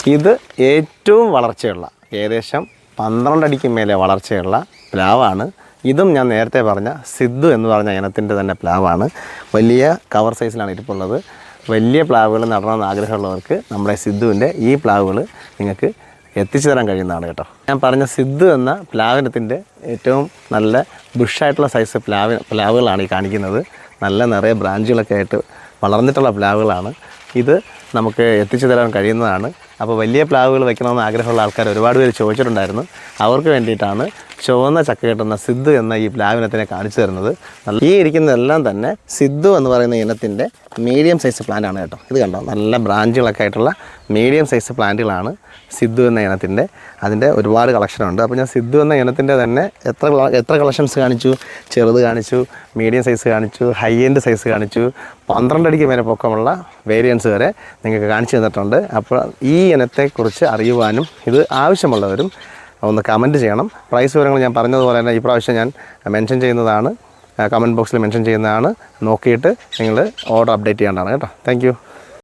ഇത് ഏറ്റവും വളർച്ചയുള്ള ഏകദേശം 12 അടിക്ക് മേലെ വളർച്ചയുള്ള പ്ലാവാണ്. ഇതും ഞാൻ നേരത്തെ പറഞ്ഞ സിദ്ധു എന്ന് പറഞ്ഞ ഇനത്തിൻ്റെ തന്നെ പ്ലാവാണ്. വലിയ കവർ സൈസിലാണ് ഇരിപ്പുള്ളത്. വലിയ പ്ലാവുകൾ നടണമെന്ന് ആഗ്രഹമുള്ളവർക്ക് നമ്മുടെ സിദ്ധുവിൻ്റെ ഈ പ്ലാവുകൾ നിങ്ങൾക്ക് എത്തിച്ചു തരാൻ കഴിയുന്നതാണ് കേട്ടോ. ഞാൻ പറഞ്ഞ സിദ്ധു എന്ന പ്ലാവിനത്തിൻ്റെ ഏറ്റവും നല്ല ബുഷായിട്ടുള്ള സൈസ് പ്ലാവുകളാണ് ഈ കാണിക്കുന്നത്. നല്ല നിറയെ ബ്രാഞ്ചുകളൊക്കെ ആയിട്ട് വളർന്നിട്ടുള്ള പ്ലാവുകളാണ്. ഇത് നമുക്ക് എത്തിച്ചു തരാൻ കഴിയുന്നതാണ്. അപ്പോൾ വലിയ പ്ലാവുകൾ വെക്കണമെന്ന് ആഗ്രഹമുള്ള ആൾക്കാർ ഒരുപാട് പേര് ചോദിച്ചിട്ടുണ്ടായിരുന്നു. അവർക്ക് വേണ്ടിയിട്ടാണ് ചുവന്ന ചക്ക കിട്ടുന്ന സിദ്ധു എന്ന ഈ പ്ലാവിനത്തിനെ കാണിച്ചു തരുന്നത്. ഈ ഇരിക്കുന്നതെല്ലാം തന്നെ സിദ്ധു എന്ന് പറയുന്ന ഇനത്തിൻ്റെ മീഡിയം സൈസ് പ്ലാന്റ് ആണ് കേട്ടോ. ഇത് കണ്ടോ, നല്ല ബ്രാഞ്ചുകളൊക്കെ ആയിട്ടുള്ള മീഡിയം സൈസ് പ്ലാന്റുകളാണ് സിദ്ധു എന്ന ഇനത്തിൻ്റെ. അതിൻ്റെ ഒരുപാട് കളക്ഷനുണ്ട്. അപ്പോൾ ഞാൻ സിദ്ധു എന്ന ഇനത്തിൻ്റെ തന്നെ എത്ര കളക്ഷൻസ് കാണിച്ചു. ചെറുത് കാണിച്ചു, മീഡിയം സൈസ് കാണിച്ചു, ഹൈ എൻഡ് സൈസ് കാണിച്ചു, 12 അടിക്ക് മേലെ പൊക്കമുള്ള വേരിയൻസ് വരെ നിങ്ങൾക്ക് കാണിച്ചു തന്നിട്ടുണ്ട്. അപ്പോൾ ഈ ഇനത്തെക്കുറിച്ച് അറിയുവാനും ഇത് ആവശ്യമുള്ളവരും ഒന്ന് കമൻറ്റ് ചെയ്യണം. പ്രൈസ് വിവരങ്ങൾ ഞാൻ പറഞ്ഞതുപോലെ തന്നെ ഈ പ്രാവശ്യം ഞാൻ മെൻഷൻ ചെയ്യുന്നതാണ്, കമൻറ്റ് ബോക്സിൽ മെൻഷൻ ചെയ്യുന്നതാണ്. നോക്കിയിട്ട് നിങ്ങൾ ഓർഡർ അപ്ഡേറ്റ് ചെയ്യേണ്ടതാണ് കേട്ടോ. താങ്ക്